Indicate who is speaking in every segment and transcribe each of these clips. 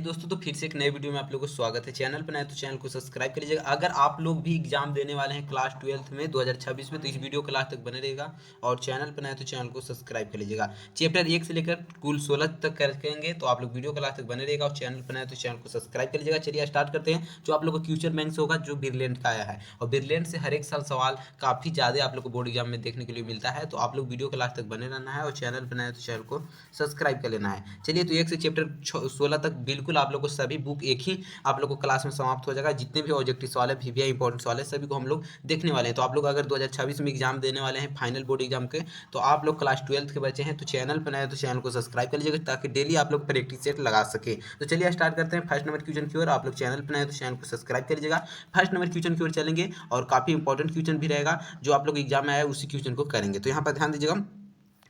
Speaker 1: दोस्तों, तो फिर से एक नए वीडियो में आप लोगों को स्वागत है। चैनल पर नए तो चैनल को सब्सक्राइब कर लीजिएगा। अगर आप लोग भी एग्जाम देने वाले हैं क्लास 12th में 2026 में, तो इस वीडियो को लास्ट तक बने रहेगा और चैनल पर नए तो चैनल को सब्सक्राइब कर लीजिएगा। चैप्टर 1 से लेकर कुल 16 तक करेंगे, तो आप लोग वीडियो को लास्ट तक बने रहेगा और चैनल पर नए तो चैनल को सब्सक्राइब कर लीजिएगा। चलिए स्टार्ट करते हैं। जो आप लोग को फ्यूचर बैंक से होगा, जो बिरलेंट का आया है, और बिरलेंट से हर एक साल सवाल काफ़ी ज़्यादा आप लोग को बोर्ड एग्जाम में देखने के लिए मिलता है। तो आप लोग वीडियो को लास्ट तक बने रहना है और चैनल पर नए तो चैनल को सब्सक्राइब कर लेना है। चलिए, तो 1 से चैप्टर 16 तक बिल्कुल आप लोग को सभी बुक एक ही आप लोग को क्लास में समाप्त हो जाएगा। जितने भी ऑब्जेक्टिव सवाल है, वीवीआई इंपॉर्टेंट सवाल है, सभी को हम लोग देखने वाले हैं। तो आप लोग अगर 2026 में एग्जाम देने वाले हैं फाइनल बोर्ड एग्जाम के, तो आप लोग क्लास 12th के बच्चे हैं तो चैनल पर नए तो चैनल को सब्सक्राइब कर लीजिएगा, ताकि डेली आप लोग प्रैक्टिस सेट लगा सके। तो चलिए स्टार्ट करते हैं फर्स्ट नंबर क्वेश्चन की ओर। आप लोग चैनल पर नए तो चैनल को सब्सक्राइब कर लीजिएगा। फर्स्ट नंबर क्वेश्चन की ओर चलेंगे और काफ़ी इंपॉर्टेंट क्वेश्चन भी रहेगा, जो आप लोग एग्जाम में आया उसी क्वेश्चन को करेंगे। तो यहाँ पर ध्यान दीजिएगा।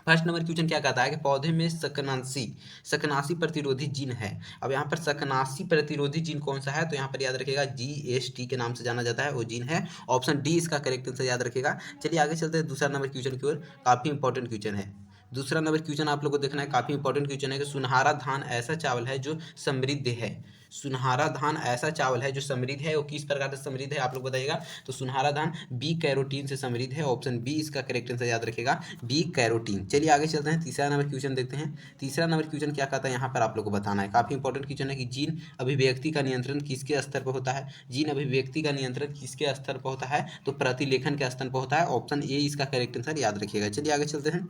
Speaker 1: फर्स्ट नंबर क्वेश्चन क्या कहता है कि पौधे में शकनाशी प्रतिरोधी जीन है। अब यहाँ पर शकनाशी प्रतिरोधी जीन कौन सा है, तो यहाँ पर याद रखिएगा GST के नाम से जाना जाता है, वो जीन है। ऑप्शन डी इसका करेक्ट आंसर याद रखिएगा। चलिए आगे चलते हैं दूसरा नंबर क्वेश्चन की ओर। काफ़ी इंपॉर्टेंट क्वेश्चन है। दूसरा नंबर क्वेश्चन आप लोग को देखना है, काफ़ी इंपॉर्टेंट क्वेश्चन है कि सुनहरा धान ऐसा चावल है जो समृद्ध है। सुनहरा धान ऐसा चावल है जो समृद्ध है, वो किस प्रकार से समृद्ध है आप लोग बताइएगा। तो सुनहरा धान बी कैरोटीन से समृद्ध है। ऑप्शन बी इसका करेक्ट आंसर याद रखिएगा, बी कैरोटीन। चलिए आगे चलते हैं, तीसरा नंबर क्वेश्चन देखते हैं। तीसरा नंबर क्वेश्चन क्या कहता है, यहाँ पर आप लोग को बताना है। काफ़ी इंपॉर्टेंट क्वेश्चन है कि जीन अभिव्यक्ति का नियंत्रण किसके स्तर पर होता है। जीन अभिव्यक्ति का नियंत्रण किसके स्तर पर होता है, तो प्रतिलेखन के स्तर पर होता है। ऑप्शन ए इसका करेक्ट आंसर याद रखिएगा। चलिए आगे चलते हैं।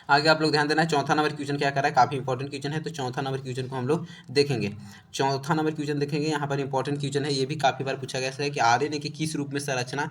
Speaker 1: आगे आप लोग ध्यान देना है, चौथा नंबर क्वेश्चन क्या कर रहा है, काफ़ी इंपॉर्टेंट क्वेश्चन है। तो चौथा नंबर क्वेश्चन को हम लोग देखेंगे। चौथा नंबर क्वेश्चन देखेंगे, यहाँ पर इंपॉर्टेंट क्वेश्चन है, ये भी काफ़ी बार पूछा गया है कि आरएनए के किस रूप में संरचना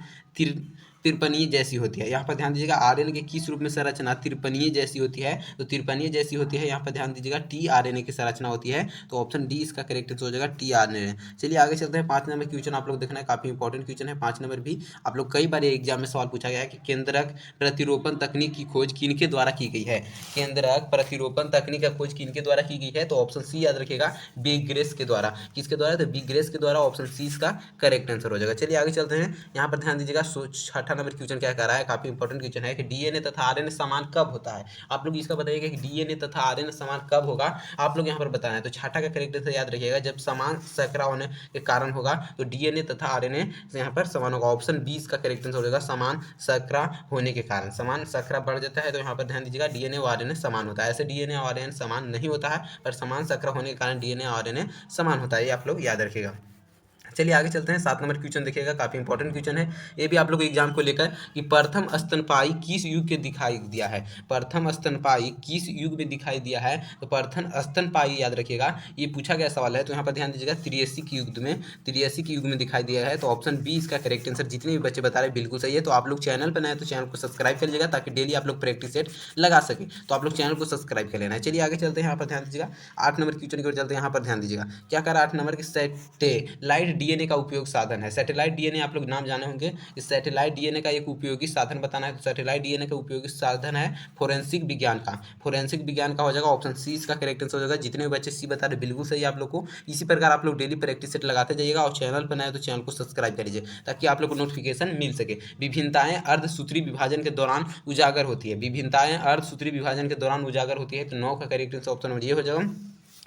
Speaker 1: तिरपनीय जैसी होती है। यहाँ पर ध्यान दीजिएगा, आरएनए के किस रूप में संरचना तिरपनीय जैसी होती है, तो तिरपनीय जैसी होती है। यहाँ पर ध्यान दीजिएगा, टीआरएनए की संरचना होती है। तो ऑप्शन डी इसका करेक्ट आंसर हो जाएगा, टीआरएनए। चलिए आगे चलते हैं। 5 नंबर क्वेश्चन आप लोग देखना है, काफ़ी इंपॉर्टेंट क्वेश्चन है। 5 नंबर भी आप लोग कई बार एग्जाम में सवाल पूछा गया है कि केंद्रक प्रतिरोपण तकनीक की खोज किनके द्वारा की गई है। केंद्रक प्रतिरोपण तकनीक की खोज किनके द्वारा की गई है, तो ऑप्शन सी याद रखिएगा, बिग्रेस के द्वारा। किसके द्वारा, तो बिग्रेस के द्वारा। ऑप्शन सी इसका करेक्ट आंसर हो जाएगा। चलिए आगे चलते हैं। यहाँ पर ध्यान दीजिएगा, छठा नंबर क्वेश्चन क्या कर रहा है, काफी इंपॉर्टेंट क्वेश्चन है कि डीएनए तथा आरएनए समान कब होता है। आप लोग इसका बताइएगा कि डीएनए तथा आरएनए समान कब होगा, आप लोग यहाँ पर बताना है। तो छठा का करेक्ट आंसर याद रखिएगा, जब समान संकरा होने के कारण होगा, तो डीएनए तथा आरएनए यहाँ पर समान होगा। ऑप्शन बी इसका करेक्ट आंसर हो जाएगा, समान संकरा होने के कारण। समान संकरा बढ़ जाता है, तो यहाँ पर ध्यान दीजिएगा, डीएनए और आरएनए समान होता है। ऐसे डीएनए और आरएनए समान नहीं होता है, पर समान संकरा होने के कारण डीएनए और आरएनए समान होता है, ये आप लोग याद रखिएगा। चलिए आगे चलते हैं। 7 नंबर क्वेश्चन देखिएगा, काफी इंपॉर्टेंट क्वेश्चन है ये भी आप लोग एग्जाम को लेकर, कि प्रथम स्तनपायी किस युग के दिखाई दिया है। प्रथम स्तनपायी किस युग में दिखाई दिया है, तो प्रथम स्तनपायी याद रखिएगा, ये पूछा गया सवाल है। तो यहाँ पर ध्यान दीजिएगा, त्रियासी युग में दिखाई दिया है। तो ऑप्शन बी इसका करेक्ट आंसर। जितने भी बच्चे बता रहे हैं बिल्कुल सही है। तो आप लोग चैनल पर नए तो चैनल को सब्सक्राइब कर लीजिएगा, ताकि डेली आप लोग प्रैक्टिस सेट लगा सके। तो आप लोग चैनल को सब्सक्राइब कर लेना है। चलिए आगे चलते हैं। यहाँ पर ध्यान दीजिएगा, 8 नंबर क्वेश्चन की ओर चलते हैं। यहाँ पर ध्यान दीजिएगा, क्या कर 8 नंबर की सैटेलाइट डीएनए का उपयोग साधन है। सैटेलाइट डीएनए आप लोग नाम जाने होंगे। इस सैटेलाइट डीएनए का एक उपयोगी साधन बताना है। तो सैटेलाइट डीएनए का उपयोगी साधन है फोरेंसिक विज्ञान का। फोरेंसिक विज्ञान का हो जाएगा, ऑप्शन सी इसका करेक्ट आंसर हो जाएगा। जितने भी बच्चे सी बता रहे बिल्कुल सही आप लोग को। इसी प्रकार आप लोग डेली प्रैक्टिस सेट लगाते जाइएगा और चैनल पर नए तो चैनल को सब्सक्राइब कर लीजिए, ताकि आप लोग को नोटिफिकेशन मिल सके। विभिन्नताएं अर्धसूत्री विभाजन के दौरान उजागर होती है। विभिन्नताएं अर्धसूत्री विभाजन के दौरान उजागर होती है। तो 9 का करेक्ट आंसर ऑप्शन नंबर ये हो जाएगा,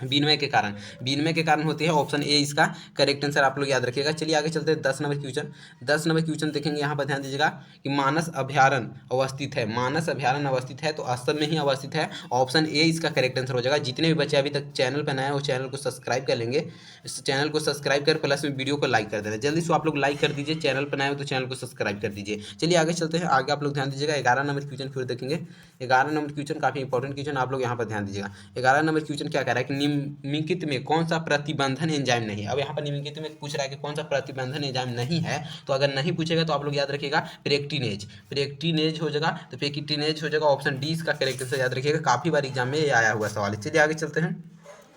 Speaker 1: विनिमय के कारण। विनिमय के कारण होती है। ऑप्शन ए इसका करेक्ट आंसर आप लोग याद रखिएगा। चलिए आगे चलते हैं। 10 नंबर क्वेश्चन। 10 नंबर क्वेश्चन देखेंगे, यहाँ पर ध्यान दीजिएगा कि मानस अभ्यारण्य अवस्थित है। मानस अभ्यारण्य अवस्थित है, तो असम में ही अवस्थित है। ऑप्शन ए इसका करेक्ट आंसर हो जाएगा। जितने भी बच्चे अभी तक चैनल पर नए हैं वो चैनल को सब्सक्राइब कर लेंगे। इस चैनल को सब्सक्राइब कर प्लस में वीडियो को लाइक कर देना। जल्दी से आप लोग लाइक कर दीजिए, चैनल पर नए हो तो चैनल को सब्सक्राइब कर दीजिए। चलिए आगे चलते हैं। आगे आप लोग ध्यान दीजिएगा, 11 नंबर क्वेश्चन फिर देखेंगे। 11 नंबर क्वेश्चन काफी इंपॉर्टेंट क्वेश्चन, आप लोग यहाँ पर ध्यान दीजिएगा। 11 नंबर क्वेश्चन क्या कह रहा है कि निम्नलिखित में कौन सा प्रतिबंधन एंजाइम नहीं है। अब यहाँ पर निम्नलिखित में पूछ रहा है कि कौन सा प्रतिबंधन एंजाइम नहीं है। तो अगर नहीं पूछेगा तो आप लोग याद रखिएगा, प्रेक्टिनेज। प्रेक्टिनेज हो जाएगा, तो प्रेक्टिनेज हो जाएगा। ऑप्शन डी इसका करेक्ट आंसर याद रखिएगा, काफी बार एग्जाम में ये आया हुआ सवाल है। चलिए आगे चलते हैं।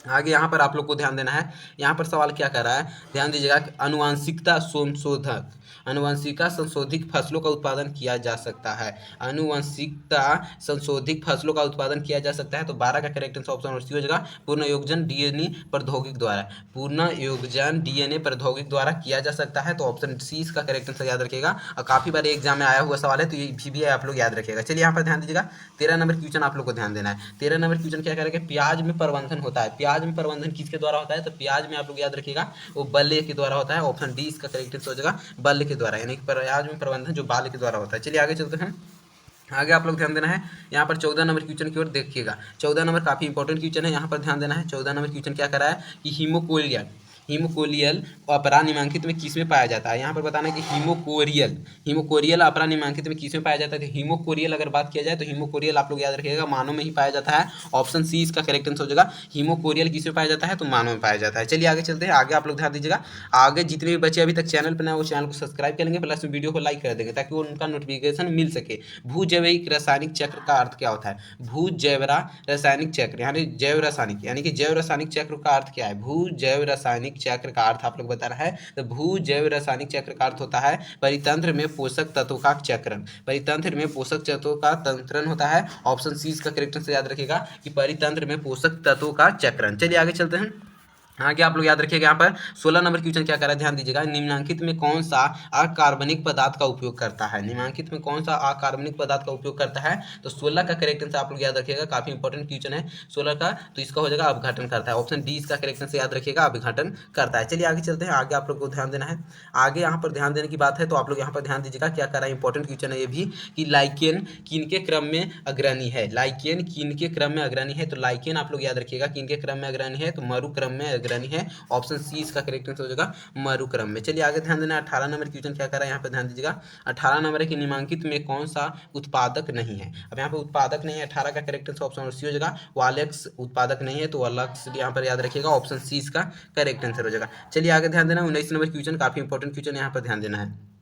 Speaker 1: आगे यहाँ पर आप लोग को ध्यान देना है। यहाँ पर सवाल क्या कर रहा है, ध्यान दीजिएगा कि आनुवंशिकता संशोधक, आनुवंशिकता संशोधित फसलों का उत्पादन किया जा सकता है। आनुवंशिकता संशोधित फसलों का उत्पादन किया जा सकता है। तो 12 का करेक्ट आंसर ऑप्शन सी हो जाएगा, पूर्ण योगजन डीएनए प्रौद्योगिकी द्वारा। पूर्ण योगजन डीएनए प्रौद्योगिकी द्वारा किया जा सकता है। तो ऑप्शन सी इसका करेक्ट आंसर याद रखिएगा, और काफी बार एग्जाम में आया हुआ सवाल है, तो ये भी आप लोग याद रखिएगा। चलिए यहाँ पर ध्यान दीजिएगा, 13 नंबर क्वेश्चन आप लोग को ध्यान देना है। 13 नंबर क्वेश्चन क्या करेगा, प्याज में प्रबंधन होता है। प्याज प्याज में प्रबंधन किसके द्वारा होता है, तो प्याज में आप लोग याद रखिएगा वो बल्ले के द्वारा होता है। ऑप्शन डी इसका करेक्ट आंसर हो जाएगा, बल्ले के द्वारा, यानी कि प्याज में प्रबंधन जो बाल के द्वारा होता है। चलिए आगे चलते हैं। आगे आप लोग ध्यान देना है यहाँ पर 14 नंबर क्वेश्चन की ओर देखिएगा। 14 नंबर काफी इंपॉर्टेंट क्वेश्चन है, यहाँ पर ध्यान देना है। 14 नंबर क्वेश्चन क्या कर रहा है कि हीमोकोलियल अपरा निम्नलिखित में किस में पाया जाता है। यहाँ पर बताना है कि हीमोकोरियल अपरा निम्नलिखित में किस में पाया जाता है। तो हीमोकोरियल अगर बात किया जाए तो हीमोकोरियल आप लोग याद रखिएगा मानव में ही पाया जाता है। ऑप्शन सी इसका करेक्ट आंसर हो जाएगा, हीमोकोरियल किस में पाया जाता है, तो मानव में पाया जाता है। चलिए आगे चलते हैं। आगे आप लोग ध्यान दीजिएगा, आगे जितने भी बच्चे अभी तक चैनल पर ना वो चैनल को सब्सक्राइब करेंगे, प्लस वीडियो को लाइक कर देंगे ताकि उनका नोटिफिकेशन मिल सके। भूजैविक रासायनिक चक्र का अर्थ क्या होता है। भूजैवरा रासायनिक चक्र यानी जैव रासायनिक, यानी कि जैव रासायनिक चक्र का अर्थ क्या है। भूजैव रासायनिक चक्र का अर्थ आप लोग बता रहा है, तो भूजैव रासायनिक चक्र का अर्थ होता है परितंत्र में पोषक तत्वों का चक्रण। परितंत्र में पोषक तत्वों का तंत्रण होता है। ऑप्शन सी इसका करेक्ट आंसर याद रखिएगा कि परितंत्र में पोषक तत्वों का चक्रण। चलिए आगे चलते हैं। आगे आप लोग याद रखिएगा यहाँ पर 16 नंबर क्वेश्चन क्या कर रहा है, ध्यान दीजिएगा। निम्नलिखित में कौन सा अकार्बनिक पदार्थ का उपयोग करता है। निम्नलिखित में कौन सा अकार्बनिक पदार्थ का उपयोग करता है, तो 16 का करेक्ट आंसर आप लोग याद रखिएगा, काफी इंपॉर्टेंट क्वेश्चन है 16 का, तो इसका हो जाएगा अपघटन करता है। ऑप्शन डी इसका करेक्ट आंसर याद रखिएगा, अपघटन करता है। चलिए आगे चलते हैं। आगे आप लोग को ध्यान देना है, आगे यहाँ पर ध्यान देने की बात है, तो आप लोग यहाँ पर ध्यान दीजिएगा क्या कर रहा है, इंपॉर्टेंट क्वेश्चन है ये भी, कि लाइकेन किनके क्रम में अग्रणी है। लाइकेन किनके क्रम में अग्रणी है, तो लाइकेन आप लोग याद रखिएगा किनके क्रम में अग्रणी है, तो मरु क्रम में अग्रणी है। ऑप्शन सी इसका करेक्ट आंसर हो जाएगा, मरु क्रम में। चलिए आगे ध्यान देना। 18 नंबर क्वेश्चन क्या कर रहा है, यहाँ पर ध्यान दीजिएगा। 18 नंबर है कि निम्नलिखित में कौन सा उत्पादक नहीं है। अब यहाँ पर उत्पादक नहीं है, 18 का करेक्ट आंसर ऑप्शन सी हो जाएगा। वालेक्स उत्पादक नहीं है, तो वालेक्स यहाँ पर याद रखिएगा, ऑप्शन सी इसका करेक्ट आंसर हो जाएगा। चलिए आगे ध्यान देना। 19 नंबर क्वेश्चन काफी इंपॉर्टेंट क्वेश्चन, यहाँ पर ध्यान देना है।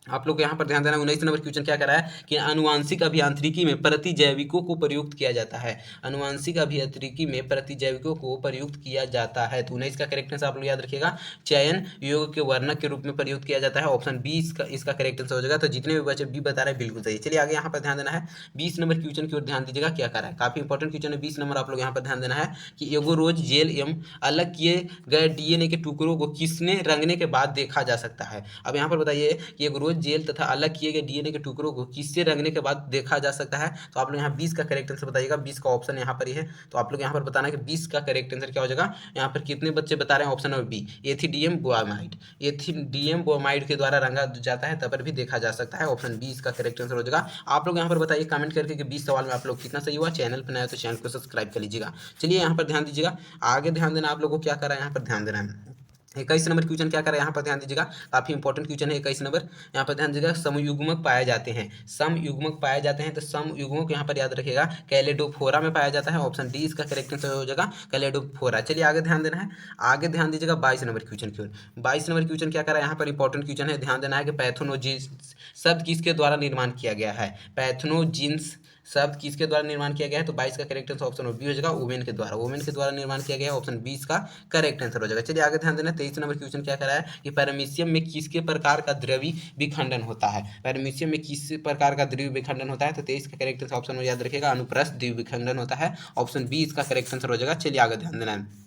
Speaker 1: आप लोग यहाँ पर ध्यान देना। 19 नंबर क्वेश्चन क्या कर रहा है कि आनुवांशिक अभियांत्रिकी में प्रतिजैविकों को प्रयुक्त किया जाता है। आनुवांशिक अभियांत्रिकी में प्रतिजैविकों को प्रयुक्त किया जाता है, तो 19 का करेक्ट आंसर आप लोग याद रखिएगा, चयन योग के वर्णक के रूप में प्रयुक्त किया जाता है। ऑप्शन बी इसका करेक्ट आंसर हो जाएगा। तो जितने भी बच्चे बी बता रहे हैं बिल्कुल सही। चलिए आगे यहाँ पर ध्यान देना है। 20 नंबर क्वेश्चन की ओर ध्यान दीजिएगा क्या कर रहा है, काफी इंपॉर्टेंट क्वेश्चन है। 20 नंबर आप लोग यहाँ पर ध्यान देना है कि एगोरोज जेल एवं अलग किए गए डीएनए के टुकड़ों को किसने रंगने के बाद देखा जा सकता है। अब यहाँ पर बताइए कि एगोरोज जेल तथा अलग किए गए डीएनए के टुकड़ों को किससे रंगने के बाद देखा जा सकता है, तो आप लोग यहाँ 20 का करेक्ट आंसर बताइएगा। 20 का ऑप्शन यहाँ पर ही है, तो आप लोग यहाँ पर बताना कि 20 का करेक्ट आंसर क्या हो जाएगा। यहाँ पर कितने बच्चे बता रहे हैं, option number B ethidium bromide. Ethidium bromide के द्वारा रंगा जाता है, तब पर भी देखा जा सकता है। ऑप्शन बी इसका करेक्ट आंसर हो जाएगा। आप लोग यहाँ पर बताइए कमेंट करके कि 20 सवाल में आप लोग कितना सही हुआ। चैनल पर नया तो चैनल को सब्सक्राइब कर लीजिएगा। चलिए यहाँ पर ध्यान दीजिएगा, आगे ध्यान देना। आप लोग को क्या कर रहा है, यहाँ पर ध्यान देना है। 21 नंबर क्वेश्चन क्या कर रहा है, यहाँ पर ध्यान दीजिएगा, काफी इंपॉर्टेंट क्वेश्चन है 21 नंबर। यहाँ पर ध्यान दीजिएगा, समयुग्मक पाए जाते हैं। समयुग्मक पाए जाते हैं, तो समयुग्मक यहाँ पर याद रखिएगा कैलेडोफोरा में पाया जाता है। ऑप्शन डी इसका करेक्ट आंसर हो जाएगा, कैलेडोफोरा। चलिए आगे ध्यान देना है। आगे ध्यान दीजिएगा 22 नंबर क्वेश्चन की ओर। 22 नंबर क्वेश्चन क्या कर रहा है, यहाँ पर इंपॉर्टेंट क्वेश्चन है, ध्यान देना है कि पैथोनोजिन्स शब्द किसके द्वारा निर्माण किया गया है। पैथोनोजिन्स शब्द किसके द्वारा निर्माण किया गया है, तो 22 का करेक्ट आंसर ऑप्शन बी हो जाएगा, ओवेन के द्वारा। ओवेन के द्वारा निर्माण किया गया है, ऑप्शन 20 का करेक्ट आंसर हो जाएगा। चलिए आगे ध्यान देना। 23 नंबर क्वेश्चन क्या कर रहा है कि पैरामीशियम में किसके प्रकार का द्रव्य विखंडन होता है। पैरामीशियम में किस प्रकार का द्रव्य विखंडन होता है, तो 23 का करेक्ट आंसर ऑप्शन में याद रखिएगा, अनुप्रस्थ द्रव्य विखंडन होता है। ऑप्शन बी इसका करेक्ट आंसर हो जाएगा। चलिए आगे ध्यान देना है।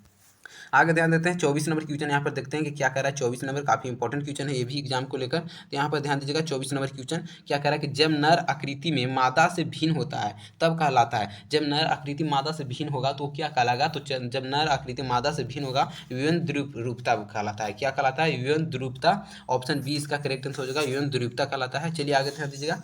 Speaker 1: आगे ध्यान देते हैं। 24 नंबर क्वेश्चन यहाँ पर देखते हैं कि क्या कर रहा है। 24 नंबर काफी इंपॉर्टेंट क्वेश्चन है ये भी एग्जाम को लेकर, तो यहाँ पर ध्यान दीजिएगा। 24 नंबर क्वेश्चन क्या कर रहा है कि जब नर आकृति में मादा से भिन्न होता है तब कहलाता है। जब नर आकृति मादा से भिन्न होगा तो क्या कहलाएगा, तो जब नर आकृति मादा से भिन्न होगा यौन द्रुपता कहलाता है। क्या कहलाता है, यौन द्रुपता। ऑप्शन बी इसका करेक्ट आंसर हो जाएगा, यौन द्रुपता कहलाता है। चलिए आगे ध्यान दीजिएगा।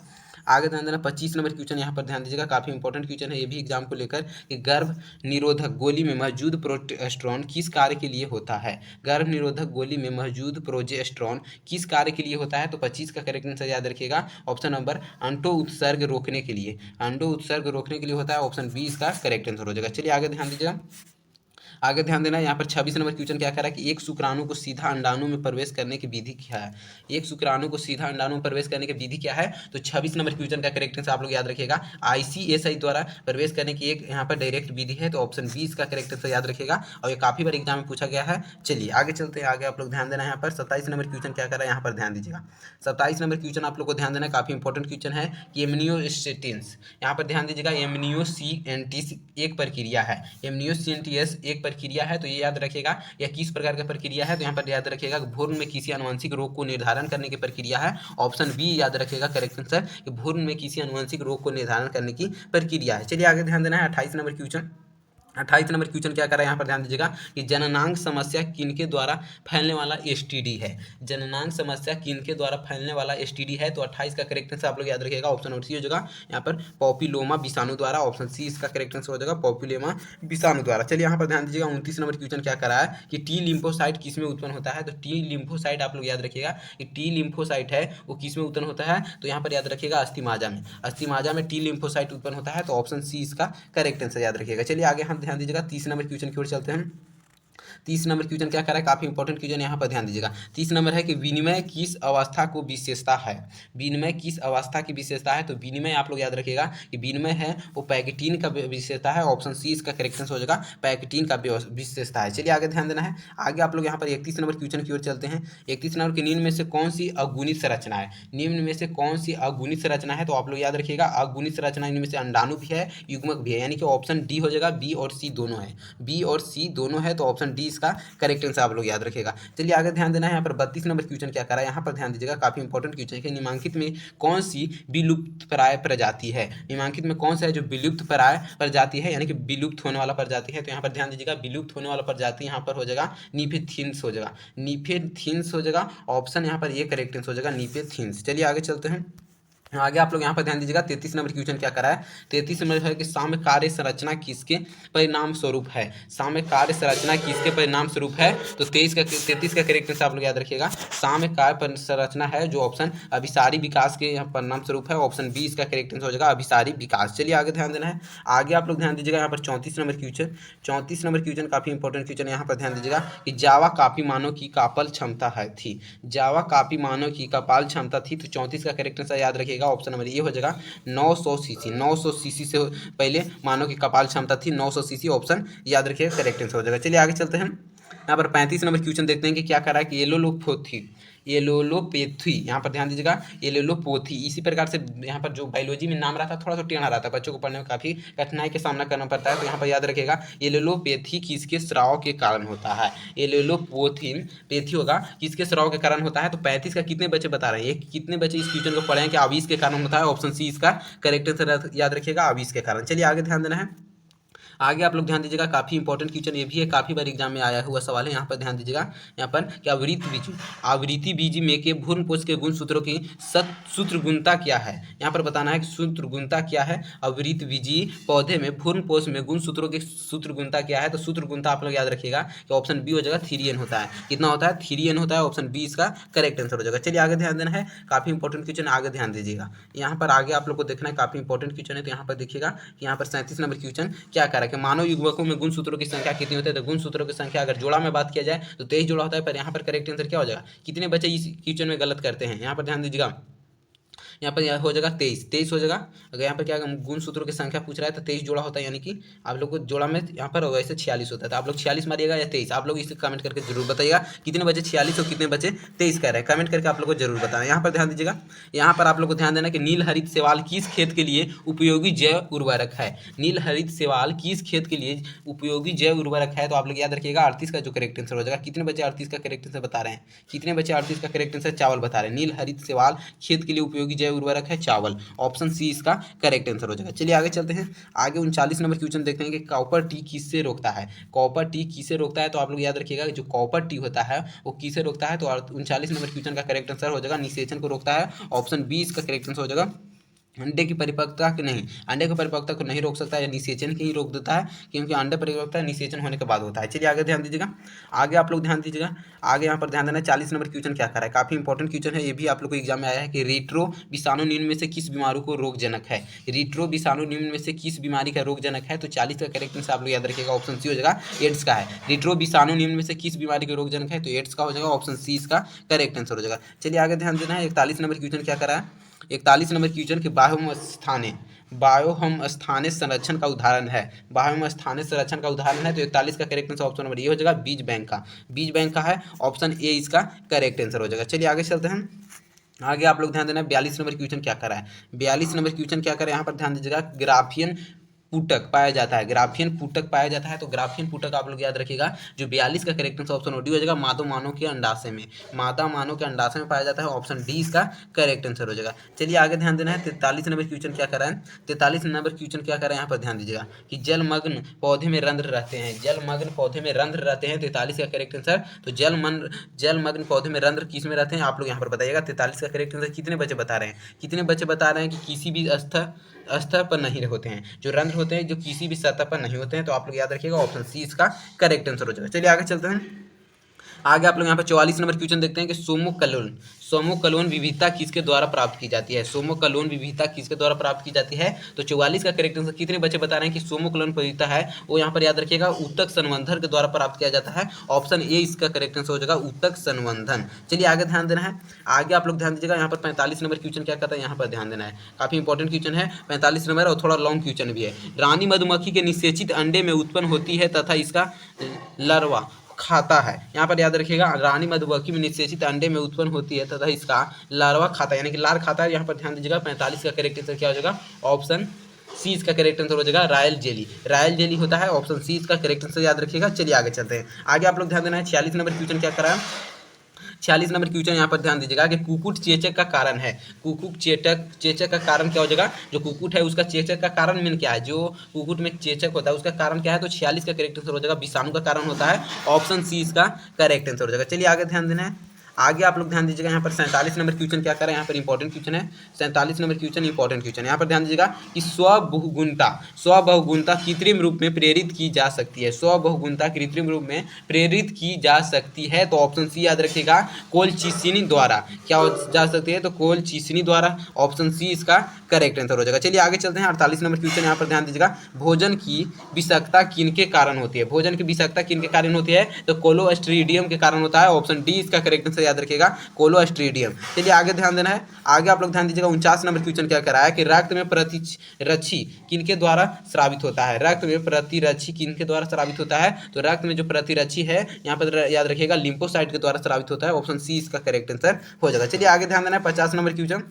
Speaker 1: आगे ध्यान देना। 25 नंबर क्वेश्चन यहाँ पर ध्यान दीजिएगा, काफी इंपॉर्टेंट क्वेश्चन है ये भी एग्जाम को लेकर कि गर्भ निरोधक गोली में मौजूद प्रोजेस्टेरोन किस कार्य के लिए होता है। गर्भ निरोधक गोली में मौजूद प्रोजेस्टेरोन किस कार्य के लिए होता है, तो 25 का करेक्ट आंसर याद रखिएगा, ऑप्शन नंबर अंडो उत्सर्ग रोकने के लिए। अंडो उत्सर्ग रोकने के लिए होता है, ऑप्शन बी इसका करेक्ट आंसर हो जाएगा। चलिए आगे ध्यान दीजिएगा। आगे ध्यान देना। यहाँ पर 26 नंबर क्वेश्चन क्या कर रहा है कि एक शुक्राणु को सीधा अंडाणु में प्रवेश करने की विधि क्या है। एक शुक्राणु को सीधा अंडाणु में प्रवेश करने की विधि क्या है, तो 26 नंबर क्वेश्चन का करेक्ट आंसर आप लोग याद रखिएगा, ICSI द्वारा प्रवेश करने की एक यहाँ पर डायरेक्ट विधि है, तो ऑप्शन बी इसका करेक्ट आंसर याद रखिएगा, और ये काफी बार एग्जाम में पूछा गया है। चलिए आगे चलते हैं। आगे आप लोग ध्यान देना है। यहाँ पर 27 नंबर क्वेश्चन क्या कर रहा है, यहाँ पर ध्यान दीजिएगा। 27 नंबर क्वेश्चन आप लोग को ध्यान देना, काफी इंपॉर्टेंट क्वेश्चन है कि एमनियोस्टेटिन्स, यहाँ पर ध्यान दीजिएगा, एमनियोसिएंटिस एक प्रक्रिया है। एमनियोसिएंटिस एक प्रक्रिया है, तो ये याद रखिएगा यह किस प्रकार की प्रक्रिया है, तो यहाँ पर याद रखिएगा भ्रूण में किसी आनुवंशिक रोग को निर्धारण करने की प्रक्रिया है। ऑप्शन बी याद रखिएगा करेक्ट आंसर कि भ्रूण में किसी आनुवंशिक रोग को निर्धारण करने की प्रक्रिया है। चलिए आगे ध्यान देना है। 28 नंबर क्वेश्चन 28 नंबर क्वेश्चन क्या कर रहा है यहाँ पर ध्यान दीजिएगा कि जननांग समस्या किनके द्वारा फैलने वाला एसटीडी है। जननांग समस्या किनके द्वारा फैलने वाला एसटीडी है, तो 28 का करेक्ट आंसर आप लोग याद रखिएगा ऑप्शन नंबर सी हो जाएगा यहाँ पर पॉपुलोमा विषाणु द्वारा। ऑप्शन सी इसका करेक्ट आंसर हो जाएगा पॉपुलोमा विषाणु द्वारा। चलिए यहाँ पर ध्यान दीजिएगा 29 नंबर क्वेश्चन क्या कर रहा है कि टी लिम्फोसाइट किस में उत्पन्न होता है, तो टी लिम्फोसाइट आप लोग याद रखिएगा कि टी लिम्फोसाइट है वो किस में उत्पन्न होता है, तो यहाँ पर याद रखिएगा अस्थिमाजा में। अस्थिमाजा में टी लिम्फोसाइट उत्पन्न होता है, तो ऑप्शन सी इसका करेक्ट आंसर याद रखिएगा। चलिए आगे हम ध्यान दीजिएगा 30 नंबर क्वेश्चन की ओर चलते हैं। 30 नंबर क्वेश्चन क्या कर रहा है, काफी इंपॉर्टेंट क्वेश्चन यहाँ पर ध्यान दीजिएगा। 30 नंबर है कि विनिमय किस अवस्था को विशेषता है। विनिमय किस अवस्था की विशेषता है, तो विनिमय आप लोग याद रखिएगा कि विनिमय है वो पैकेटीन का विशेषता है। ऑप्शन सी इसका करेक्ट आंसर हो जाएगा पैकेटीन का विशेषता है। चलिए आगे ध्यान देना है। आगे आप लोग यहाँ पर 31 नंबर क्वेश्चन की ओर चलते हैं। 31 नंबर के निम्न में से कौन सी अगुणित संरचना है, निम्न में से कौन सी अगुणित संरचना है, तो आप लोग याद रखिएगा अगुणित संरचना इनमें से अंडाणु भी है युग्मक भी है, यानी कि ऑप्शन डी हो जाएगा। बी और सी दोनों है, बी और सी दोनों है, तो ऑप्शन डी इसका करेक्ट आंसर आप लोग याद रखिएगा। चलिए आगे ध्यान देना है। यहाँ पर 32 नंबर क्वेश्चन क्या करा है, यहाँ पर ध्यान दीजिएगा काफी इंपॉर्टेंट क्वेश्चन है। निम्नलिखित में कौन सी विलुप्त प्राय प्रजाति है, निम्नलिखित में कौन सा है जो विलुप्त प्राय प्रजाति है, यानी कि विलुप्त होने वाला प्रजाति है, तो यहाँ पर ध्यान दीजिएगा विलुप्त होने वाला प्रजाति यहाँ पर हो जाएगा नीफेथिन्स हो जाएगा, नीफेथिन्स हो जाएगा। ऑप्शन यहाँ पर ये करेक्ट आंसर हो जाएगा नीफेथिन्स। चलिए आगे चलते हैं। आगे आप लोग यहाँ पर ध्यान दीजिएगा 33 नंबर क्वेश्चन क्या करा है। 33 नंबर है कि साम्य कार्य संरचना किसके परिणाम स्वरूप है, साम्य कार्य संरचना किसके परिणाम स्वरूप है, तो 33 का करेक्ट आंसर आप लोग याद रखिएगा साम्य कार्य संरचना है, जो ऑप्शन अभिसारी विकास के परिणाम स्वरूप है। ऑप्शन बी इसका करेक्ट आंसर हो जाएगा अभिसारी विकास। चलिए आगे ध्यान देना है। आगे आप लोग ध्यान दीजिएगा यहाँ पर 34 नंबर क्वेश्चन, 34 नंबर क्वेश्चन काफी इंपॉर्टेंट क्वेश्चन। यहाँ पर ध्यान दीजिएगा कि जावा काफी मानव की कपाल क्षमता है थी, जावा काफी मानव की कपाल क्षमता थी, तो 34 का करेक्ट आंसर याद रखिएगा ऑप्शन नंबर ये हो जाएगा 900 सीसी। 900 सीसी से पहले मानव की कपाल क्षमता थी 900 सीसी, ऑप्शन याद रखिएगा करेक्ट आंसर हो जाएगा। चलिए आगे चलते हैं। यहाँ पर 35 नंबर क्वेश्चन देखते हैं कि क्या कर रहा है कि येलोलोपैथी, यहाँ पर ध्यान दीजिएगा येलोलोपैथी। इसी प्रकार से यहाँ पर जो बायोलॉजी में नाम रहता है थोड़ा सा टेढ़ा रहता है, बच्चों को पढ़ने में काफ़ी कठिनाई का सामना करना पड़ता है, तो यहाँ पर याद रखिएगा येलोलोपैथी किसके स्राव के कारण होता है। येलोलोपैथी होगा किसके स्राव के कारण होता है, तो 35 का कितने बच्चे बता रहे हैं, ये कितने बच्चे इस क्वेश्चन को पढ़े हैं कि आविष के कारण होता है। ऑप्शन सी इसका करेक्ट आंसर याद रखिएगा आविष के कारण। चलिए आगे ध्यान देना है। आगे आप लोग ध्यान दीजिएगा काफी इंपॉर्टेंट क्वेश्चन ये भी है, काफी बार एग्जाम में आया हुआ सवाल है। यहाँ पर ध्यान दीजिएगा यहाँ पर कि आवृत्ति बीजी में के भ्रूणपोष के गुण सूत्रों की सूत्र गुणता क्या है। यहाँ पर बताना है कि सूत्र गुणता क्या है। आवृत्ति बीजी पौधे में भ्रूणपोष में गुण सूत्रों की सूत्र गुणता क्या है, तो सूत्र गुणता आप लोग याद रखिएगा कि ऑप्शन बी हो जाएगा 3n होता है। कितना होता है 3n होता है, ऑप्शन बी इसका करेक्ट आंसर हो जाएगा। चलिए आगे ध्यान देना है, काफी इंपॉर्टेंट क्वेश्चन आगे ध्यान दीजिएगा। यहाँ पर आगे आप लोग को देखना है काफी इंपॉर्टेंट क्वेश्चन है, तो यहाँ पर देखिएगा कि यहाँ पर 37 नंबर क्वेश्चन क्या कह रहा है कि मानव युग्मकों में गुण सूत्रों की संख्या कितनी होती है, तो गुण सूत्रों की संख्या अगर जोड़ा में बात किया जाए तो 23 जोड़ा होता है, पर यहाँ पर करेक्ट आंसर क्या हो जाएगा, कितने बच्चे इस क्वेश्चन में गलत करते हैं। यहाँ पर ध्यान दीजिएगा यहाँ पर हो जाएगा 23 हो जाएगा। अगर यहाँ पर क्या गुण सूत्रों की संख्या पूछ रहा है तो 23 जोड़ा होता है, यानी कि आप लोग को जोड़ा में यहाँ पर वैसे 46 होता है, तो आप लोग 46 मारिएगा या 23, आप लोग इसे कमेंट करके जरूर बताइएगा कितने बच्चे 46 और कितने बच्चे 23 कह रहे हैं, कमेंट करके आप लोग को जरूर बताना। यहाँ पर ध्यान दीजिएगा, यहाँ पर आप लोग को ध्यान देना कि नील हरित शैवाल किस खेत के लिए उपयोगी जैव उर्वरक है। नील हरित शैवाल किस खेत के लिए उपयोगी जैव उर्वरक है, तो आप लोग याद रखिएगा 38 का जो करेक्ट आंसर हो जाएगा। कितने बच्चे 38 का करेक्ट आंसर बता रहे हैं, कितने बच्चे 38 का करेक्ट आंसर चावल बता रहे हैं। नील हरित शैवाल खेत के लिए उपयोगी जैव उर्वरक है चावल, ऑप्शन सी इसका करेक्ट आंसर हो जाएगा। चलिए आगे चलते हैं। आगे 39 नंबर क्वेश्चन देखते हैं कि कॉपर टी किससे रोकता है। कॉपर टी किसे रोकता है, तो आप लोग याद रखिएगा जो कॉपर टी होता है वो किसे रोकता है, तो 39 नंबर क्वेश्चन का करेक्ट आंसर हो जाएगा निषेचन को रोकता है। ऑप्शन बी इसका करेक्ट आंसर हो जाएगा। अंडे की परिपक्वता के नहीं, अंडे की परिपक्वता को नहीं रोक सकता है, निषेचन के ही रोक देता है, क्योंकि अंडे परिपक्वता निषेचन होने के बाद होता है। चलिए आगे ध्यान दीजिएगा। आगे आप लोग ध्यान दीजिएगा, आगे यहाँ पर ध्यान देना 40 नंबर क्वेश्चन क्या कर रहा है, काफी इंपॉर्टेंट क्वेश्चन है, ये भी आप लोग को एग्जाम में आया है कि रेट्रो विषाणु निम्न में से किस बीमारी को रोगजनक है। रेट्रो विषाणु निम्न में से किस बीमारी का रोगजनक है, तो 40 का करेक्ट आंसर आप लोग याद रखिएगा ऑप्शन सी हो जाएगा एड्स का है। रेट्रो विषाणु निम्न में से किस बीमारी का रोगजनक है, तो एड्स का हो जाएगा, ऑप्शन सी इसका करेक्ट आंसर हो जाएगा। चलिए आगे ध्यान देना है। 41 नंबर क्वेश्चन क्या कर रहा है, 41 नंबर क्वेश्चन के बाह्यम स्थाने संरक्षण का उदाहरण है। बाह्यम स्थाने संरक्षण का उदाहरण है, तो 41 का करेक्ट आंसर ऑप्शन नंबर ये हो जाएगा बीज बैंक का, बीज बैंक का है, ऑप्शन ए इसका करेक्ट आंसर हो जाएगा। चलिए आगे चलते हैं। आगे आप लोग ध्यान देना 42 नंबर क्वेश्चन क्या कर रहा है। 42 नंबर क्वेश्चन क्या कर रहा है, यहाँ पर ध्यान दीजिएगा ग्राफियन पुटक पाया जाता है, ग्राफियन पुटक पाया जाता है। तो ग्राफियन पुटक आप लोग याद रखिएगा। जो 42 का करेक्ट आंसर ऑप्शन डी हो जाएगा, मादा मानव के अंडाशय में, मादा मानव के अंडाशय में पाया जाता है। ऑप्शन डी इसका करेक्ट आंसर हो जाएगा। चलिए आगे ध्यान देना है। 43 नंबर क्वेश्चन क्या कर रहा है, 43 नंबर क्वेश्चन क्या कर रहा है, यहाँ पर ध्यान दीजिएगा कि जलमग्न पौधे में रंध्र रहते हैं, जलमग्न पौधे में रंध्र रहते हैं। 43 का करेक्ट आंसर। तो जलमग्न पौधे में रंध्र किस में रहते हैं, आप लोग यहाँ पर बताइएगा। 43 का करेक्ट आंसर कितने बच्चे बता रहे हैं, कितने बच्चे बता रहे हैं कि किसी भी स्तर पर नहीं होते हैं, जो रंध्र होते हैं जो किसी भी सतह पर नहीं होते हैं। तो आप लोग याद रखिएगा ऑप्शन सी इसका करेक्ट आंसर हो जाएगा। चलिए आगे चलते हैं। आगे आप लोग यहाँ पर 44 नंबर क्वेश्चन देखते हैं कि सोमोकलोन विविधता किसके द्वारा प्राप्त की जाती है, सोमोकलोन विविधता किसके द्वारा प्राप्त की जाती है। तो 44 का करेक्ट आंसर कितने बच्चे बता रहे हैं कि सोमोकलोन विविधता है वो यहाँ पर याद रखिएगा ऊतक संवर्धन के द्वारा प्राप्त किया जाता है। ऑप्शन ए इसका करेक्ट आंसर हो जाएगा, ऊतक संवर्धन। चलिए आगे ध्यान देना है। आगे आप लोग ध्यान दीजिएगा, यहाँ पर 45 नंबर क्वेश्चन क्या कहता है, यहाँ पर ध्यान देना है। काफी इंपॉर्टेंट क्वेश्चन है 45 नंबर और थोड़ा लॉन्ग क्वेश्चन भी है। रानी मधुमक्खी के निषेचित अंडे में उत्पन्न होती है तथा इसका लार्वा खाता है। यहाँ पर याद रखिएगा, रानी मधुमक्खी में निषेचित अंडे में उत्पन्न होती है तथा इसका लार्वा खाता है, यानी कि लार खाता है। यहाँ पर ध्यान दीजिएगा 45 का करेक्ट आंसर क्या हो जाएगा, ऑप्शन सी इसका करेक्ट आंसर हो जाएगा, रॉयल जेली। रॉयल जेली होता है, ऑप्शन सी इसका करेक्ट आंसर याद रखिएगा। चलिए आगे चलते हैं। आगे आप लोग ध्यान देना है। 46 नंबर क्वेश्चन क्या करा है, 46 नंबर क्वेश्चन यहाँ पर ध्यान दीजिएगा कि कुकुट चेचक का कारण है, कुकुट चेचक का कारण क्या हो जाएगा, जो कुकुट है उसका चेचक का कारण मीन क्या है, जो कुकुट में चेचक होता है उसका कारण क्या है। तो 46 का करेक्ट आंसर हो जाएगा, विषाणु का कारण होता है। ऑप्शन सी इसका करेक्ट आंसर हो जाएगा। चलिए आगे ध्यान देना है। आगे आप लोग ध्यान दीजिएगा, यहाँ पर 47 नंबर क्वेश्चन क्या करें, यहाँ पर इंपॉर्टेंट क्वेश्चन है। 47 नंबर क्वेश्चन इंपॉर्टेंट क्वेश्चन, यहाँ पर ध्यान दीजिएगा कि स्वबहुगुणता कृत्रिम रूप में प्रेरित की जा सकती है, स्वबहुगुणता कृत्रिम रूप में प्रेरित की जा सकती है। तो ऑप्शन सी याद रखिएगा, कोलचिसिनी द्वारा क्या हो जा सकती है, तो कोलचिसिनी द्वारा। ऑप्शन सी इसका करेक्ट आंसर हो जाएगा। चलिए आगे चलते हैं। 48 नंबर क्वेश्चन यहाँ पर ध्यान दीजिएगा, भोजन की विषाक्तता किनके कारण होती है, भोजन की विषाक्तता किनके कारण होती है, तो कोलोस्ट्रीडियम के कारण होता है। ऑप्शन डी इसका करेक्ट आंसर याद रखिएगा, कोलोस्ट्रीडियम। चलिए आगे ध्यान देना है। आगे आप लोग ध्यान दीजिएगा, 49 नंबर क्वेश्चन क्या कराया कि रक्त में प्रतिरक्षी किनके द्वारा स्रावित होता है, रक्त में प्रतिरक्षी किनके द्वारा स्रावित होता है। तो रक्त में जो प्रतिरक्षी है यहाँ पर याद रखिएगा लिम्फोसाइट के द्वारा स्रावित होता है। ऑप्शन सी इसका करेक्ट आंसर हो जाएगा। चलिए आगे ध्यान देना है। 50 नंबर क्वेश्चन,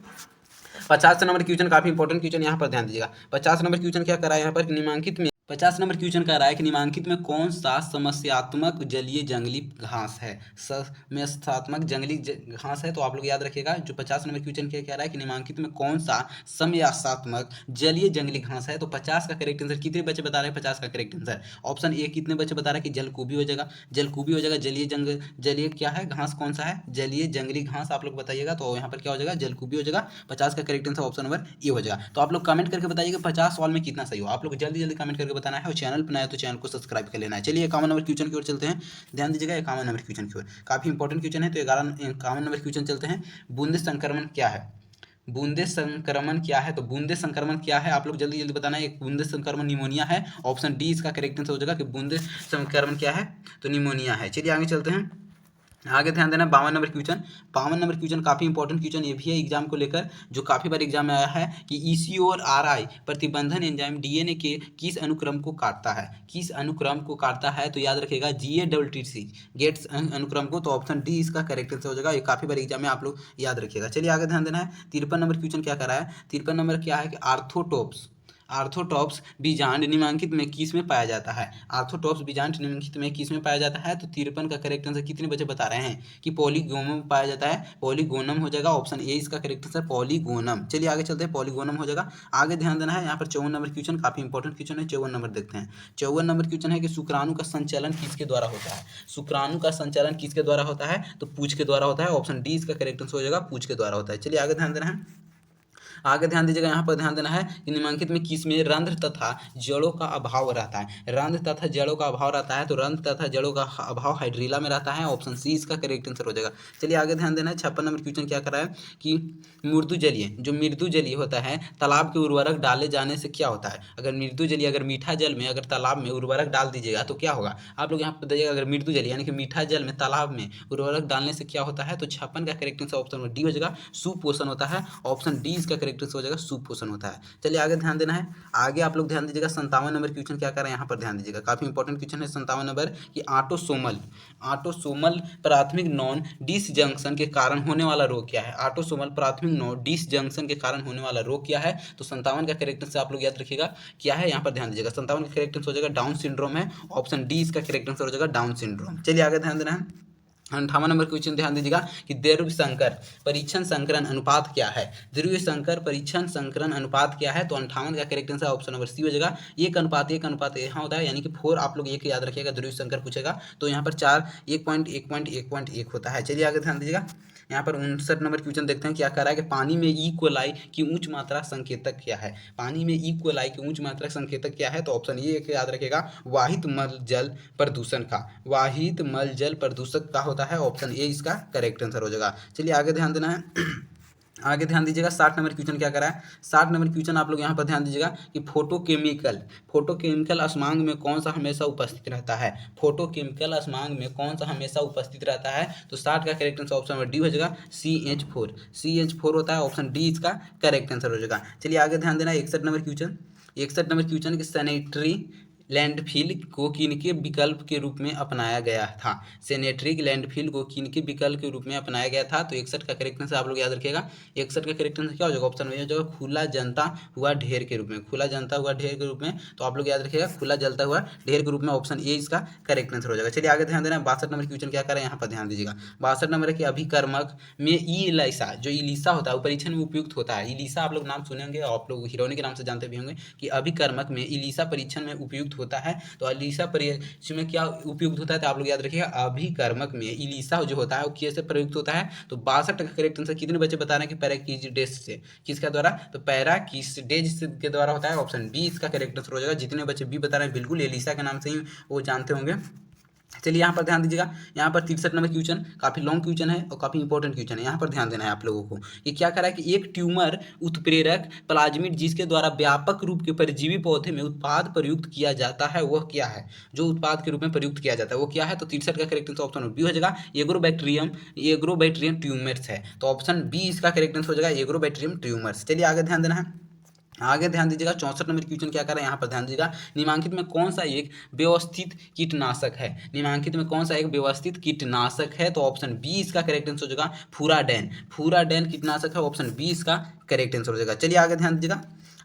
Speaker 1: 50 नंबर क्वेश्चन काफी इंपॉर्टेंट क्वेश्चन, यहाँ पर ध्यान दीजिएगा। 50 नंबर क्वेश्चन क्या करा है, यहाँ पर निम्नांकित में 50 नंबर क्वेश्चन कह रहा है कि निम्नांकित में कौन सा समस्यात्मक जलीय जंगली घास है, समस्यात्मक जंगली घास है। तो आप लोग याद रखिएगा, जो 50 नंबर क्वेश्चन क्या कह रहा है कि निम्नांकित में कौन सा समस्यात्मक जलीय जंगली घास है। तो 50 का करेक्ट आंसर कितने बच्चे बता रहे हैं, 50 का करेक्ट आंसर ऑप्शन ए कितने बच्चे बता रहे हैं कि जलकुंभी हो जाएगा, जलकुंभी हो जाएगा। जलीय क्या है घास, कौन सा है, जलीय जंगली घास आप लोग बताइएगा। तो यहाँ पर क्या हो जाएगा, जलकुंभी हो जाएगा। 50 का correct answer option number A हो जाएगा। तो आप लोग कमेंट करके बताइएगा 50 सवाल में कितना सही हो, आप लोग जल्दी जल्दी कमेंट करके बताना है और चैनल पर नया तो चैनल को सब्सक्राइब कर लेना है। चलिए 51 नंबर क्वेश्चन की ओर चलते हैं। ध्यान दीजिएगा 51 नंबर क्वेश्चन की ओर, काफी इंपॉर्टेंट क्वेश्चन है। तो 51 नंबर क्वेश्चन चलते हैं। बूंदे संक्रमण क्या है, बूंदे संक्रमण क्या है। तो बूंदे संक्रमण क्या है आप लोग जल्दी जल्दी बताना है। एक बूंदे संक्रमण निमोनिया है, ऑप्शन डी इसका करेक्ट आंसर हो जाएगा कि बूंदे संक्रमण क्या है, तो निमोनिया है। चलिए आगे चलते हैं। आगे ध्यान देना 52 नंबर क्वेश्चन, 52 नंबर क्वेश्चन काफी इंपॉर्टेंट क्वेश्चन ये भी है एग्जाम को लेकर, जो काफी बार एग्जाम में आया है कि ईसी और आरआई प्रतिबंधन एंजाइम डीएनए के किस अनुक्रम को काटता है, किस अनुक्रम को काटता है। तो याद रखिएगा GATTC गेट्स अनुक्रम को। तो ऑप्शन डी इसका करेक्ट आंसर हो जाएगा, ये काफी बार एग्जाम में आप लोग याद रखिएगा। चलिए आगे ध्यान देना है। 53 नंबर क्वेश्चन क्या कर रहा है, 53 नंबर क्या है कि आर्थोटॉप्स बीजांड निम्नांकित में किस में पाया जाता है, आर्थोटॉप्स बीजांड निम्नांकित में किस में पाया जाता है। तो 53 का करेक्ट आंसर कितने बच्चे बता रहे हैं कि पॉलीगोनम में पाया जाता है, पॉलीगोनम हो जाएगा। ऑप्शन ए इसका करेक्ट आंसर पॉलीगोनम। चलिए आगे चलते हैं, पॉलीगोनम हो जाएगा। आगे ध्यान देना है। यहाँ पर 54 नंबर क्वेश्चन काफी इंपॉर्टेंट क्वेश्चन है। 54 नंबर देखते हैं। 54 नंबर क्वेश्चन है कि शुक्राणु का संचालन किसके द्वारा होता है, शुक्राणु का संचालन किसके द्वारा होता है। तो पूंछ के द्वारा होता है। ऑप्शन डी इसका करेक्ट आंसर हो जाएगा, पूंछ के द्वारा होता है। चलिए आगे ध्यान देना है। आगे ध्यान दीजिएगा, यहाँ पर ध्यान देना है कि निम्नांकित में किस में रंध्र तथा जड़ों का अभाव रहता है, रंध्र तथा जड़ों का अभाव रहता है। तो रंध्र तथा जड़ों का अभाव हाइड्रीला में रहता है। ऑप्शन सी इसका करेक्ट आंसर हो जाएगा। चलिए आगे ध्यान देना है। 56 नंबर क्वेश्चन क्या कर रहा है कि मृदु जलीय, जो मृदु जलीय होता है तालाब के उर्वरक डाले जाने से क्या होता है। अगर मृदु जलीय, अगर मीठा जल में अगर तालाब में उर्वरक डाल दीजिएगा तो क्या होगा, आप लोग यहाँ पर बताइएगा। अगर मृदु जलीय यानी कि मीठा जल में तालाब में उर्वरक डालने से क्या होता है। तो 56 का करेक्ट आंसर ऑप्शन डी हो जाएगा, सुपोषण होता है। ऑप्शन डी इसका करेक्ट करेक्ट आंसर हो जाएगा सुपोषण होता है। चलिए आगे ध्यान देना है। आगे आप लोग ध्यान दीजिएगा 57 नंबर क्वेश्चन क्या कर रहे हैं यहाँ पर ध्यान दीजिएगा, काफी इंपॉर्टेंट क्वेश्चन है 57 नंबर कि ऑटोसोमल प्राथमिक नॉन डिसजंक्शन के कारण होने वाला रोग क्या है। ऑटोसोमल प्राथमिक नॉन डिसजंक्शन के कारण होने वाला रोग क्या है, तो 57 का करेक्ट आंसर आप लोग याद रखिएगा क्या है, यहाँ पर ध्यान दीजिएगा 57 का करेक्ट आंसर हो जाएगा डाउन सिंड्रोम है, ऑप्शन डी इसका करेक्ट आंसर हो जाएगा डाउन सिंड्रोम। चलिए आगे ध्यान देना है। 58 नंबर क्वेश्चन ध्यान दीजिएगा कि ध्रुव संकर परीक्षण संकरण अनुपात क्या है। ध्रुव संकर परीक्षण संकरण अनुपात क्या है, तो 58 का correct answer option number C हो जाएगा 1:1 यहाँ होता है, यानी कि 4 आप लोग एक याद रखिएगा, ध्रुव संकर पूछेगा तो यहाँ पर 4 1.1.1.1 होता है। चलिए आगे ध्यान दीजिएगा। यहाँ पर 59 नंबर क्वेश्चन देखते हैं क्या कह रहा है कि पानी में ई कोलाई की उच्च मात्रा संकेतक क्या है। पानी में ई कोलाई की उच्च मात्रा संकेतक क्या है, तो ऑप्शन ए याद रखेगा वाहित मल जल प्रदूषण का, वाहित मल जल प्रदूषक का होता है, ऑप्शन ए इसका करेक्ट आंसर हो जाएगा। चलिए आगे ध्यान देना है। आगे ध्यान दीजिएगा 60 नंबर क्वेश्चन क्या करा है। 60 नंबर क्वेश्चन आप लोग यहाँ पर ध्यान दीजिएगा कि फोटोकेमिकल अस्मांग में कौन सा हमेशा उपस्थित रहता है। फोटोकेमिकल अस्मांग में कौन सा हमेशा उपस्थित रहता है, तो 60 का correct answer option number D हो जाएगा CH4 होता है, ऑप्शन डी इसका करेक्ट आंसर हो जाएगा। चलिए आगे ध्यान देना 61 नंबर क्वेश्चन की सैनिटरी लैंडफिल को किनके विकल्प के रूप में अपनाया गया था। सैनिटरी लैंडफिल को किनके विकल्प के रूप में अपनाया गया था, तो 61 का करेक्ट आंसर आप लोग याद रखिएगा। 61 का करेक्ट आंसर क्या हो जाएगा, ऑप्शन में हो जाएगा खुला जनता हुआ ढेर के रूप में, खुला जनता हुआ ढेर के रूप में, तो आप लोग याद रखिएगा खुला जलता हुआ ढेर के रूप में, ऑप्शन ए इसका करेक्ट आंसर हो जाएगा। चलिए आगे ध्यान देना 62 नंबर क्वेश्चन क्या करें यहाँ पर ध्यान दीजिएगा। 62 नंबर है कि अभिकर्मक में इलिसा, जो इलिसा होता है वो परीक्षण में उपयुक्त होता है। इलिसा आप लोग नाम सुने होंगे, आप लोग हिरोनी के नाम से जानते भी होंगे कि अभिकर्मक में इलिसा परीक्षण में उपयुक्त होता है, तो इलिसा परीक्षण में क्या उपयुक्त होता है, तो आप लोग याद रखिएगा अभिकर्मक में इलिसा जो होता है वो कैसे प्रयुक्त होता है, तो 62 का करेक्ट आंसर कितने बच्चे बता रहे हैं कि पैराकिजिडेस से, किसका द्वारा, तो पैराकिजिडेस के द्वारा होता है, ऑप्शन बी इसका करेक्ट आंसर हो जाएगा। जितने बच्चे बी बता रहे हैं बिल्कुल एलिसा के नाम से ही वो जानते होंगे। चलिए यहाँ पर ध्यान दीजिएगा। यहाँ पर 63 नंबर क्वेश्चन काफी लॉन्ग क्वेश्चन है और काफी इंपॉर्टेंट क्वेश्चन है, यहाँ पर ध्यान देना है आप लोगों को। ये क्या कह रहा है कि एक ट्यूमर उत्प्रेरक प्लाज्मिड जिसके द्वारा व्यापक रूप के परजीवी पौधे में उत्पाद प्रयुक्त किया जाता है वह क्या है, जो उत्पाद के रूप में प्रयुक्त किया जाता है वो क्या है, तो 63 का करेक्ट आंसर ऑप्शन बी हो जाएगा एग्रोबैक्टीरियम ट्यूमर्स है, तो ऑप्शन बी इसका करेक्ट आंसर हो जाएगा एग्रोबैक्टीरियम ट्यूमर्स। चलिए आगे ध्यान देना है। आगे ध्यान दीजिएगा 64 नंबर क्वेश्चन क्या कर रहा है यहाँ पर ध्यान दीजिएगा। निम्नलिखित में कौन सा एक व्यवस्थित कीटनाशक है, निम्नलिखित में कौन सा एक व्यवस्थित कीटनाशक है, तो ऑप्शन बी इसका करेक्ट आंसर हो जाएगा फुराडेन कीटनाशक है, ऑप्शन बी इसका करेक्ट आंसर हो जाएगा। चलिए आगे ध्यान दीजिएगा।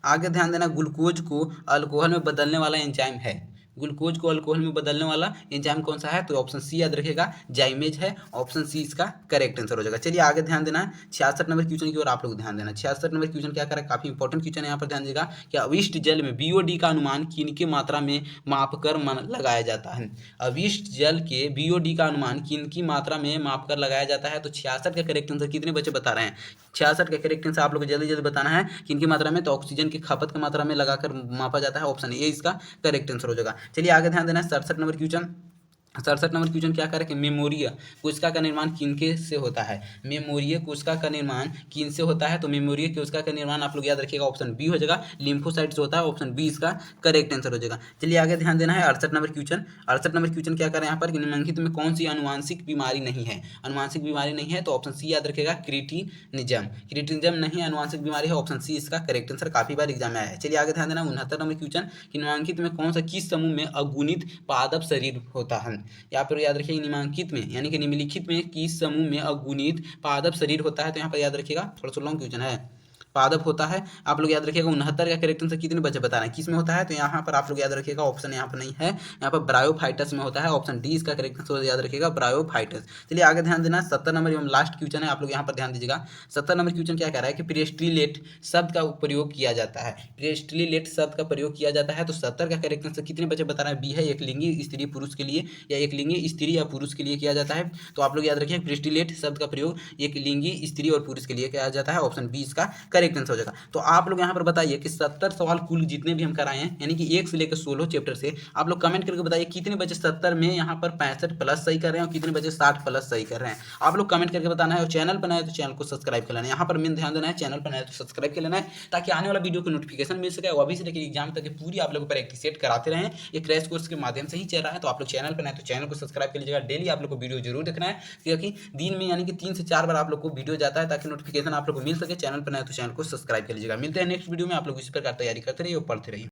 Speaker 1: आगे ध्यान देना ग्लूकोज को अल्कोहल में बदलने वाला एंजाइम है, ग्लूकोज को अल्कोहल में बदलने वाला एंजाइम कौन सा है, तो ऑप्शन सी याद रखेगा जाइमेज है, ऑप्शन सी इसका करेक्ट आंसर हो जाएगा। चलिए आगे ध्यान देना है 66 नंबर क्वेश्चन की ओर आप लोग ध्यान देना। 66 नंबर क्वेश्चन क्या कर रहा है, काफी इंपॉर्टेंट क्वेश्चन है, यहाँ पर ध्यान दीजिएगा कि अविष्ट जल में बीओडी का अनुमान किनके मात्रा में मापकर लगाया जाता है। अविष्ट जल के बीओडी का अनुमान किनकी मात्रा में मापकर लगाया जाता है, तो 66 का करेक्ट आंसर कितने बच्चे बता रहे हैं, 66 का करेक्ट आंसर आप लोग जल्दी जल्दी बताना है किनकी मात्रा में, तो ऑक्सीजन की खपत की मात्रा में लगाकर मापा जाता है, ऑप्शन ए इसका करेक्ट आंसर हो जाएगा। चलिए आगे ध्यान देना 67 नंबर क्वेश्चन। 67 नंबर क्वेश्चन क्या कर रहा है कि मेमोरिया कोशिका का निर्माण किनके से होता है, मेमोरिया कोशिका का निर्माण किन से होता है, तो मेमोरिया कोशिका का निर्माण आप लोग याद रखिएगा ऑप्शन बी हो जाएगा लिम्फोसाइट से होता है, ऑप्शन बी इसका करेक्ट आंसर हो जाएगा। चलिए आगे ध्यान देना है 68 नंबर क्वेश्चन। 68 नंबर क्वेश्चन क्या कर रहे हैं यहाँ पर कि निम्नलिखित में कौन सी अनुवांशिक बीमारी नहीं है, अनुवांशिक बीमारी नहीं है, तो ऑप्शन सी याद रखिएगा क्रिटिनिज्म नहीं अनुवांशिक बीमारी है, ऑप्शन सी इसका करेक्ट आंसर काफी बार एग्जाम में आया है। चलिए आगे ध्यान देना 69 नंबर क्वेश्चन कि निम्नलिखित में कौन सा किस समूह में अगुणित पादप शरीर होता है, यहाँ पर याद रखिएगा निम्नलिखित में यानी कि निम्नलिखित में किस समूह में अगुणित पादप शरीर होता है, तो यहाँ पर याद रखिएगा थोड़ा सा लॉन्ग क्वेश्चन है, पादप होता है। आप लोग याद रखिएगा 69 का करेक्ट आंसर कितने बच्चे बता रहे हैं किस में होता है, तो यहाँ पर आप लोग याद रखिएगा ऑप्शन यहाँ पर नहीं है, यहाँ पर ब्रायोफाइटस में होता है, ऑप्शन डी इसका करेक्ट आंसर याद रखिएगा ब्रायोफाइटस। चलिए आगे ध्यान देना 70 नंबर एवं लास्ट क्वेश्चन है, आप लोग यहाँ पर ध्यान दीजिएगा। 70 नंबर क्वेश्चन क्या कह रहा है कि प्रेस्टिलेट शब्द का प्रयोग किया जाता है, प्रेस्टिलेट शब्द का प्रयोग किया जाता है, तो 70 का करेक्ट आंसर कितने बच्चे बता रहे हैं, बी है एक लिंगी स्त्री पुरुष के लिए या एक लिंगी स्त्री या पुरुष के लिए किया जाता है, तो आप लोग याद रखिए प्रेस्टिलेट शब्द का प्रयोग एक लिंगी स्त्री और पुरुष के लिए किया जाता है, ऑप्शन बी इसका करेक्ट आंसर हो जाएगा। तो आप लोग यहाँ पर बताइए कि 70 सवाल कुल जितने भी हम कराए हैं यानी कि 1 से लेकर 16 चैप्टर से, आप लोग कमेंट करके बताइए कितने बच्चे 70 में यहाँ पर 65 प्लस सही कर रहे हैं और कितने बच्चे 60 प्लस सही कर रहे हैं, आप लोग कमेंट करके बताना है। और चैनल पर नए तो चैनल को सब्सक्राइब कर लेना है, यहाँ पर मेन ध्यान देना है चैनल पर नए तो सब्सक्राइब कर लेना है ताकि आने वाला वीडियो को नोटिफिकेशन मिल सके, और अभी से लेकर एग्जाम तक पूरी आप लोग प्रैक्टिस सेट कराते रहे। ये क्रैश कोर्स के माध्यम से ही चल रहा है, तो आप लोग चैनल पर नए तो चैनल को सब्सक्राइब कर लीजिएगा। डेली आप लोग को वीडियो जरूर देखना है क्योंकि दिन में यानी कि 3 से 4 बार आप लोग को वीडियो जाता है ताकि नोटिफिकेशन आप लोग को मिल सके। चैनल पर नए तो चैनल को को सब्सक्राइब कर लीजिएगा। मिलते हैं नेक्स्ट वीडियो में, आप लोग इसी प्रकार तैयारी करते रहिए और पढ़ते रहिए।